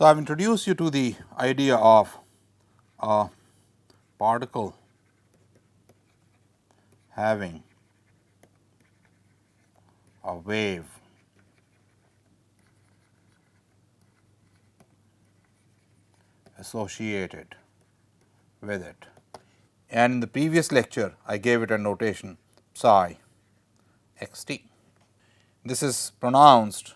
So, I have introduced you to the idea of a particle having a wave associated with it, and in the previous lecture I gave it a notation psi x t. This is pronounced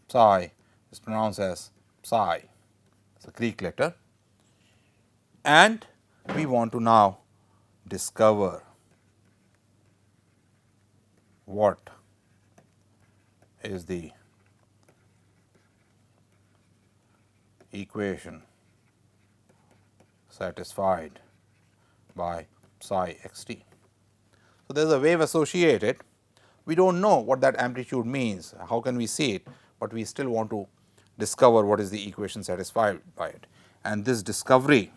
psi is pronounced as psi, it is a Greek letter, and we want to now discover what is the equation satisfied by psi x t. So, there is a wave associated. We do not know what that amplitude means, how can we see it, but we still want to discover what is the equation satisfied by it. And this discovery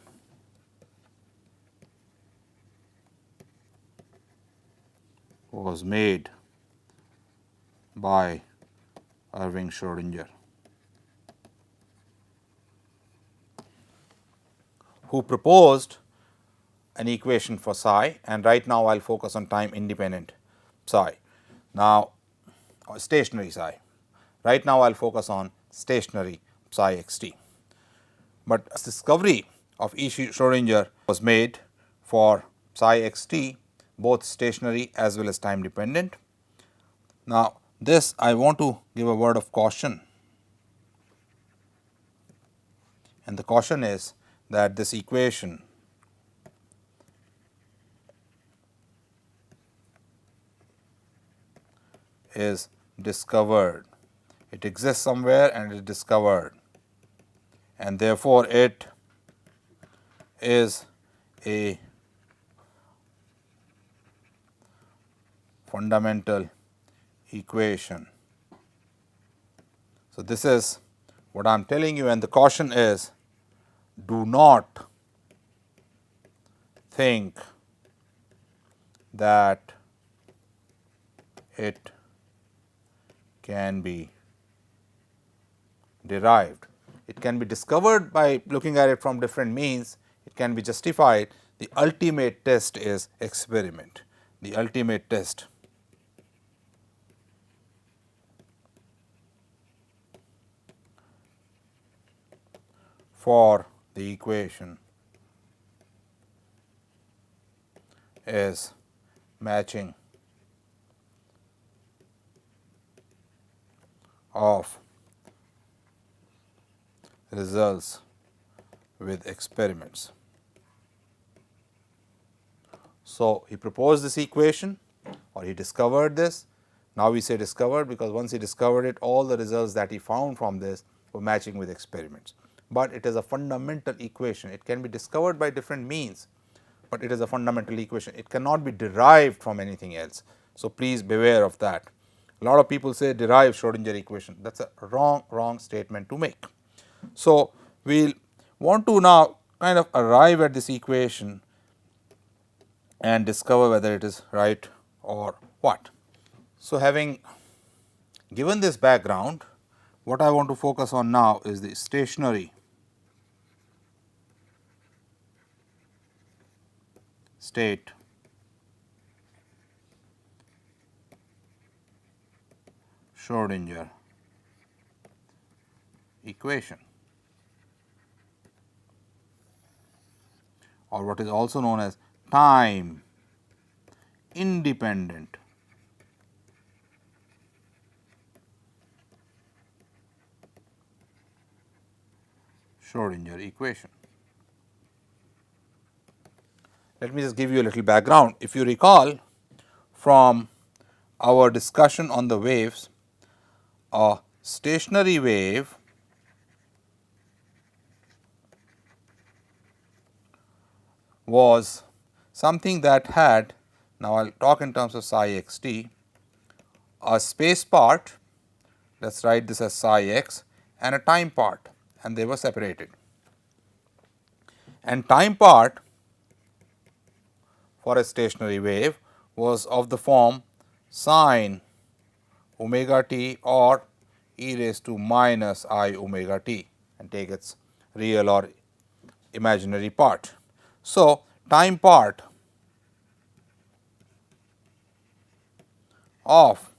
was made by Erwin Schrodinger, who proposed an equation for psi, and right now I will focus on time independent psi. Now, stationary psi. Right now I will focus on stationary psi x t. But this discovery of E. Schrodinger was made for psi x t, both stationary as well as time dependent. Now, this I want to give a word of caution, and the caution is that this equation is discovered. It exists somewhere and it is discovered, and therefore, it is a fundamental equation. So, this is what I am telling you, and the caution is, do not think that it can be derived. It can be discovered by looking at it from different means, it can be justified. The ultimate test is experiment. The ultimate test for the equation is matching of results with experiments. So, he proposed this equation, or he discovered this. Now, we say discovered because once he discovered it, all the results that he found from this were matching with experiments. But it is a fundamental equation. It can be discovered by different means, but it is a fundamental equation. It cannot be derived from anything else. So, please beware of that. A lot of people say derive Schrodinger equation. That is a wrong statement to make. So, we will want to now kind of arrive at this equation and discover whether it is right or what. So, having given this background, what I want to focus on now is the stationary state Schrodinger equation, or what is also known as time independent Schrodinger equation. Let me just give you a little background. If you recall from our discussion on the waves, a stationary wave was something that had, now I will talk in terms of psi x t, a space part, let us write this as psi x, and a time part, and they were separated. And time part for a stationary wave was of the form sin omega t or e raised to minus I omega t. and take its real or imaginary part. So, time part of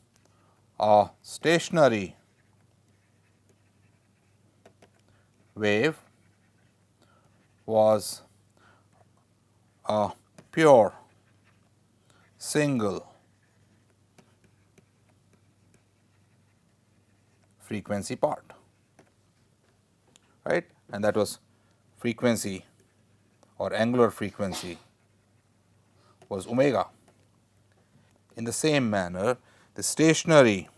a stationary wave was a pure single frequency part, right, and that was frequency or angular frequency was omega. In the same manner, the stationary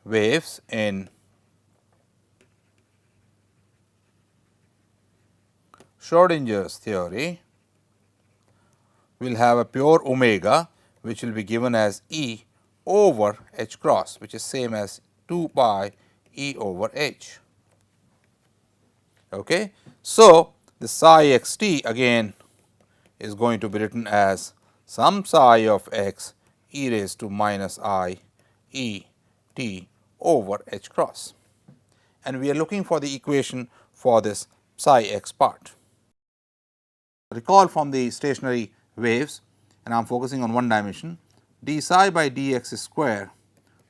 waves in Schrodinger's theory will have a pure omega, which will be given as E over h cross, which is same as 2 pi E over h. Okay. So, the psi x t again is going to be written as some psi of x e raised to minus I e t over h cross, and we are looking for the equation for this psi x part. Recall from the stationary waves, and I am focusing on one dimension, d psi by dx square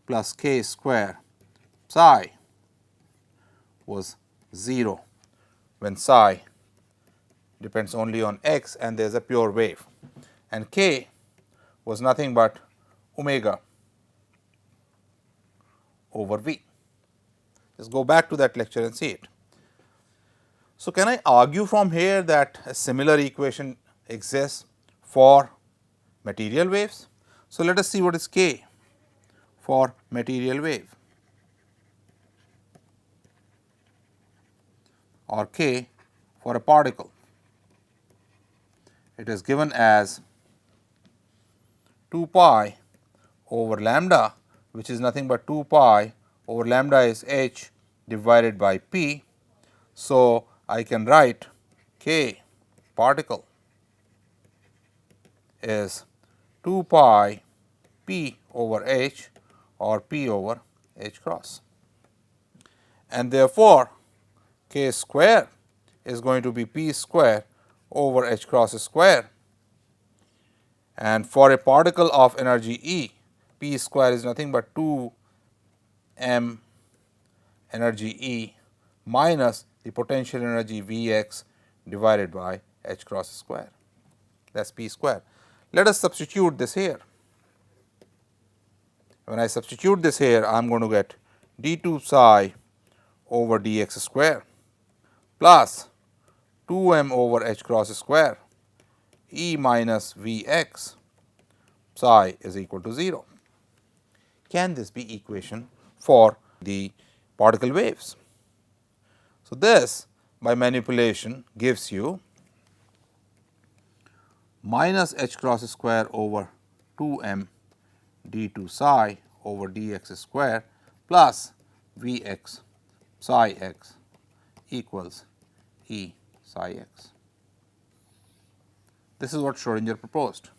plus k square psi was 0 when psi depends only on x and there is a pure wave, and k was nothing but omega over v. Just go back to that lecture and see it. So, can I argue from here that a similar equation exists for material waves? So, let us see what is k for material wave, or k for a particle. It is given as 2 pi over lambda, which is nothing but 2 pi over lambda is h divided by p. So, I can write k particle is 2 pi p over h or p over h cross, and therefore, k square is going to be p square over h cross square, and for a particle of energy E, p square is nothing but 2 m energy E minus the potential energy V x divided by h cross square, that is p square. Let us substitute this here. When I substitute this here, I am going to get d2 psi over dx square plus 2 m over h cross square E minus V x psi is equal to 0. Can this be equation for the particle waves? So, this by manipulation gives you minus h cross square over 2 m d2 psi over dx square plus V x psi x equals E psi x. This is what Schrodinger proposed,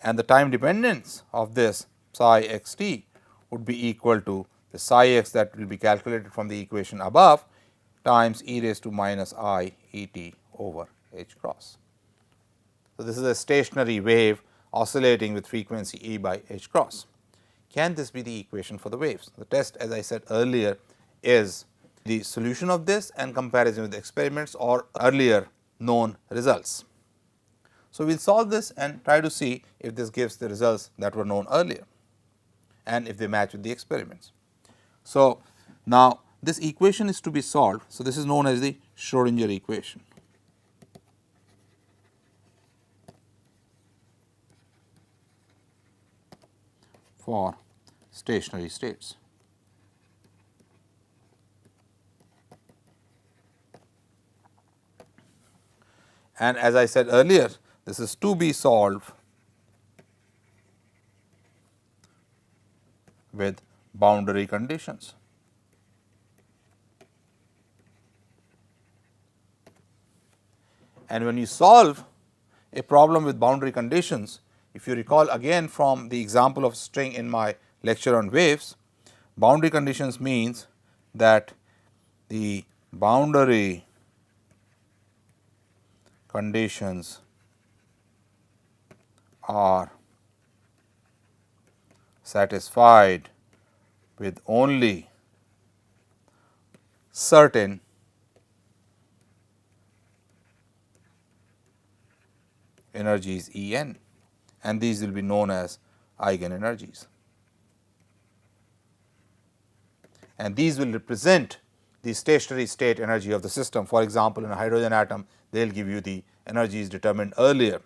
and the time dependence of this psi x t would be equal to the psi x that will be calculated from the equation above times e raised to minus I e t over h cross. So, this is a stationary wave oscillating with frequency e by h cross. Can this be the equation for the waves? The test, as I said earlier, is the solution of this and comparison with experiments or earlier known results. So, we will solve this and try to see if this gives the results that were known earlier and if they match with the experiments. So, now this equation is to be solved. So, this is known as the Schrodinger equation. For stationary states. And as I said earlier, this is to be solved with boundary conditions. And when you solve a problem with boundary conditions, if you recall again from the example of string in my lecture on waves, boundary conditions means that the boundary conditions are satisfied with only certain energies E n, and these will be known as eigenenergies. And these will represent the stationary state energy of the system. For example, in a hydrogen atom, they will give you the energies determined earlier.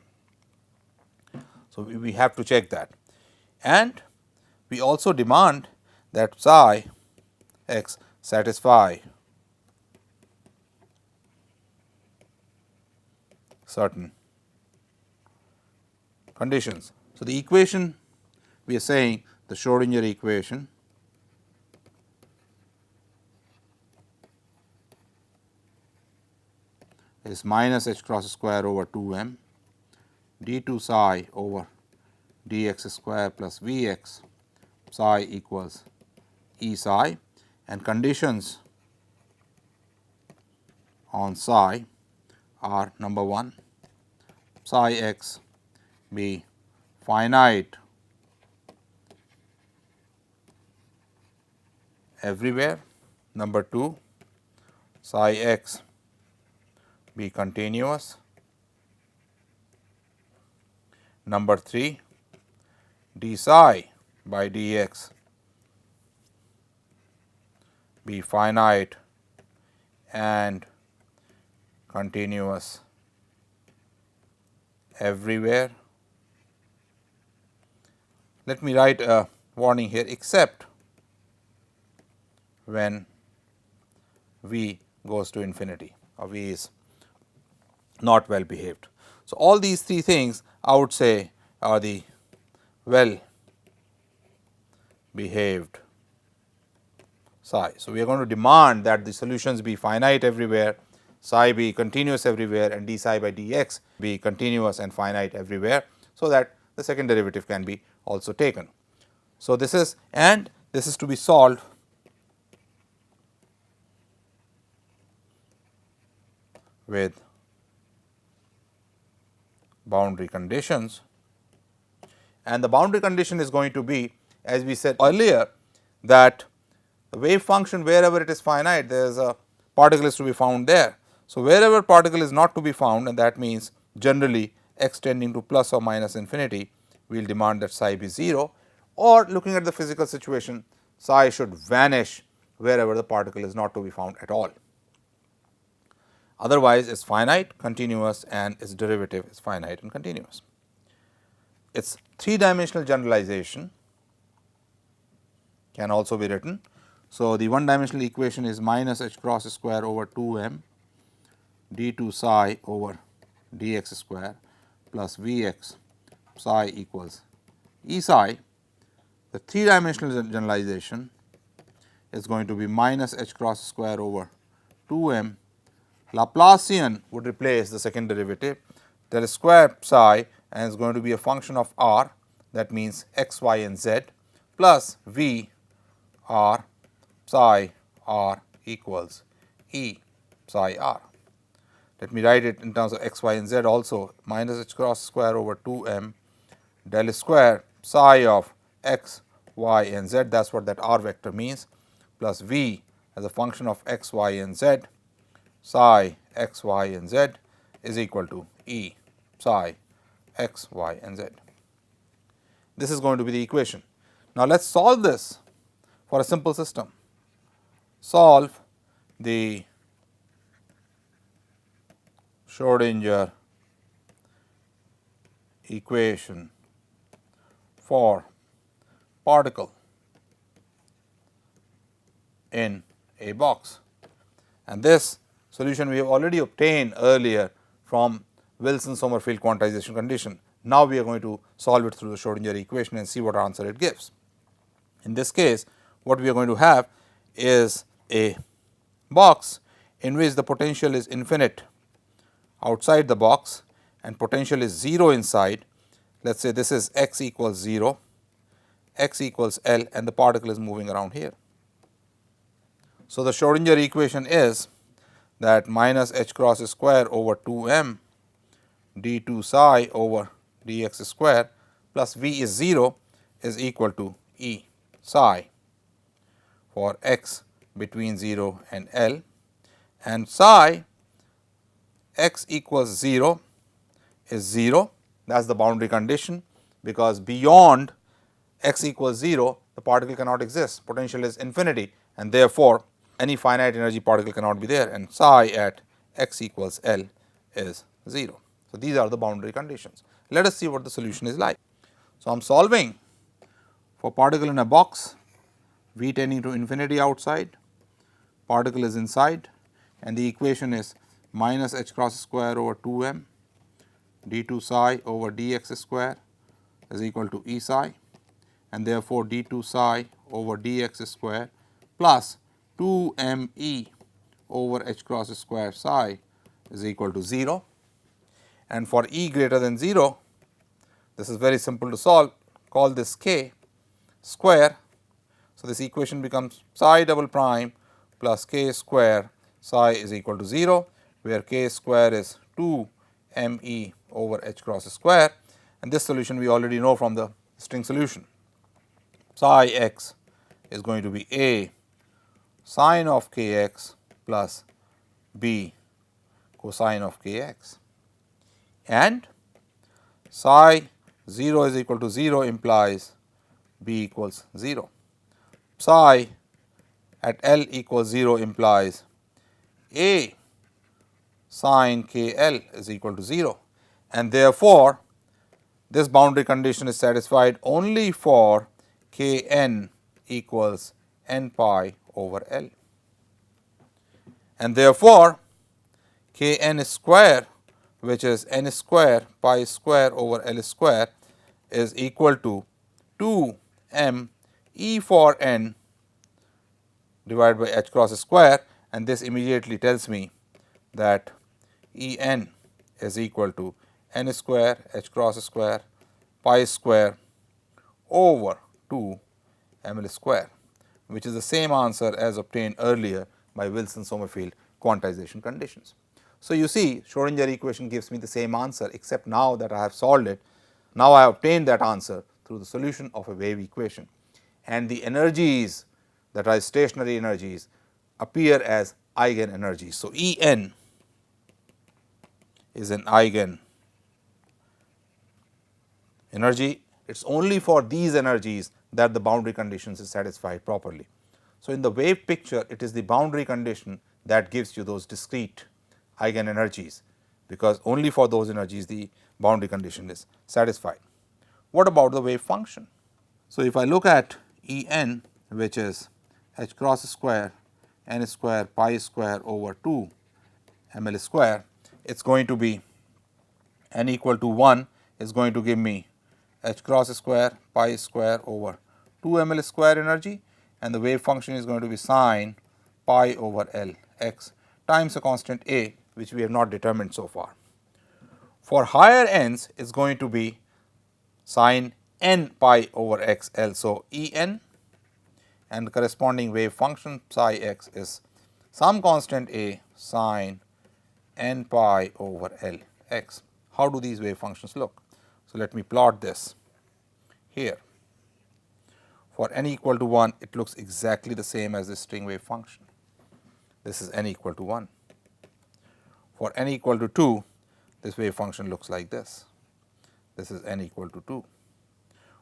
So, we have to check that. And we also demand that psi x satisfy certain conditions. So, the equation we are saying the Schrodinger equation is minus h cross square over 2 m d2 psi over dx square plus Vx psi equals E psi, and conditions on psi are number 1, psi x be finite everywhere, number 2, psi x be continuous, number 3, d psi by dx be finite and continuous everywhere. Let me write a warning here, except when V goes to infinity or V is not well behaved. So, all these three things I would say are the well behaved psi. So, we are going to demand that the solutions be finite everywhere, psi be continuous everywhere, and d psi by dx be continuous and finite everywhere. So, that the second derivative can be also taken. So, this is to be solved with boundary conditions, and the boundary condition is going to be, as we said earlier, that the wave function wherever it is finite, there is a particle is to be found there. So, wherever particle is not to be found, and that means generally x tending to plus or minus infinity, we will demand that psi be 0, or looking at the physical situation, psi should vanish wherever the particle is not to be found at all. Otherwise, it is finite, continuous, and its derivative is finite and continuous. Its three-dimensional generalization can also be written. So, the one-dimensional equation is minus h cross square over 2 m d2 psi over dx square plus Vx psi equals E psi. The three-dimensional generalization is going to be minus h cross square over 2 m. Laplacian would replace the second derivative, that is square psi, and is going to be a function of r, that means x, y, and z, plus v r psi r equals E psi r. Let me write it in terms of x, y, and z also, minus h cross square over 2 m del square psi of x, y, and z, that is what that r vector means, plus v as a function of x, y, and z, psi x, y, and z is equal to E psi x, y, and z. This is going to be the equation. Now, let us solve this for a simple system. Solve the Schrodinger equation for particle in a box, and this solution we have already obtained earlier from Wilson-Sommerfeld quantization condition. Now, we are going to solve it through the Schrodinger equation and see what answer it gives. In this case, what we are going to have is a box in which the potential is infinite outside the box and potential is 0 inside. Let us say this is x equals 0, x equals L and the particle is moving around here. So, the Schrodinger equation is that minus h cross square over 2 m d2 psi over dx square plus v is 0 is equal to E psi for x between 0 and L, and psi x equals 0 is 0, that is the boundary condition, because beyond x equals 0 the particle cannot exist, potential is infinity, and therefore, any finite energy particle cannot be there, and psi at x equals L is 0. So, these are the boundary conditions. Let us see what the solution is like. So, I am solving for particle in a box, v tending to infinity outside, particle is inside, and the equation is minus h cross square over 2 m d2 psi over dx square is equal to E psi, and therefore, d2 psi over dx square plus 2 m E over h cross square psi is equal to 0, and for E greater than 0, this is very simple to solve, call this k square. So, this equation becomes psi double prime plus k square psi is equal to 0, where k square is 2 m E over h cross square, and this solution we already know from the string solution. Psi x is going to be a sine of k x plus b cosine of k x, and psi 0 is equal to 0 implies b equals 0. Psi at L equals 0 implies a sine k L is equal to 0, and therefore, this boundary condition is satisfied only for k n equals n pi over L, and therefore, k n square, which is n square pi square over L square, is equal to 2 m E for n divided by h cross square, and this immediately tells me that E n is equal to n square h cross square pi square over 2 m L square, which is the same answer as obtained earlier by Wilson-Sommerfeld quantization conditions. So, you see, Schrodinger equation gives me the same answer, except now that I have solved it, now I have obtained that answer through the solution of a wave equation, and the energies that are stationary energies appear as eigen energies. So, E n is an eigen energy. It is only for these energies that the boundary conditions is satisfied properly. So, in the wave picture, it is the boundary condition that gives you those discrete eigen energies, because only for those energies the boundary condition is satisfied. What about the wave function? So, if I look at E n, which is h cross square n square pi square over 2 m L square, it is going to be n equal to 1 is going to give me h cross square pi square over 2 m L square energy, and the wave function is going to be sine pi over L x times a constant a, which we have not determined so far. For higher n's, it is going to be sine n pi over x L. So, E n and the corresponding wave function psi x is some constant a sine n pi over L x. How do these wave functions look? So, let me plot this here. For n equal to 1, it looks exactly the same as the string wave function. This is n equal to 1. For n equal to 2, this wave function looks like this. This is n equal to 2.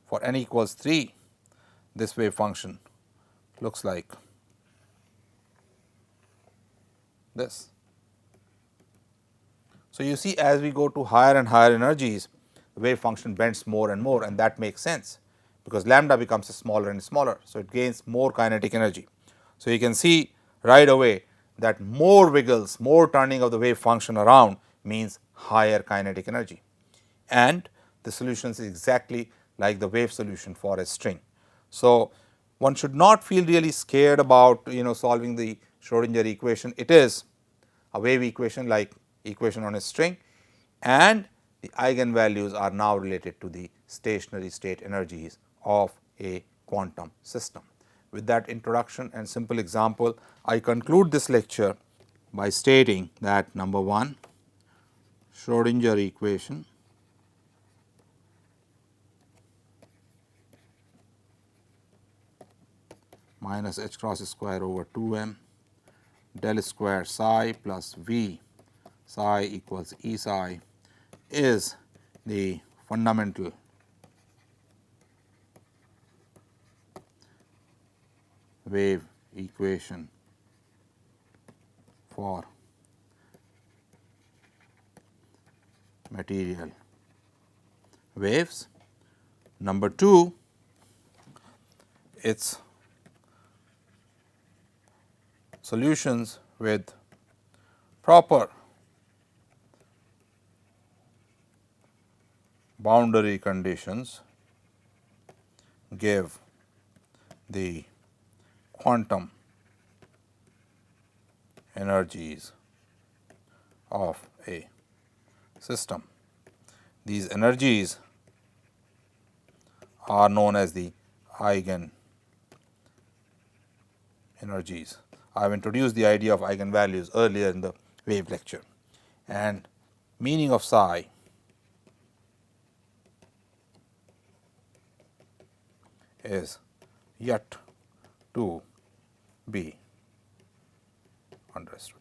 For n equals 3, this wave function looks like this. So, you see, as we go to higher and higher energies, the wave function bends more and more, and that makes sense, because lambda becomes smaller and smaller. So, it gains more kinetic energy. So, you can see right away that more wiggles, more turning of the wave function around means higher kinetic energy, and the solution is exactly like the wave solution for a string. So, one should not feel really scared about solving the Schrodinger equation. It is a wave equation like equation on a string, and the eigenvalues are now related to the stationary state energies of a quantum system. With that introduction and simple example, I conclude this lecture by stating that number 1, Schrodinger equation minus h cross square over 2 m del square psi plus v psi equals E psi is the fundamental wave equation for material waves. Number 2, its solutions with proper boundary conditions give the quantum energies of a system. These energies are known as the eigen energies. I have introduced the idea of eigenvalues earlier in the wave lecture, and meaning of psi is yet to be understood.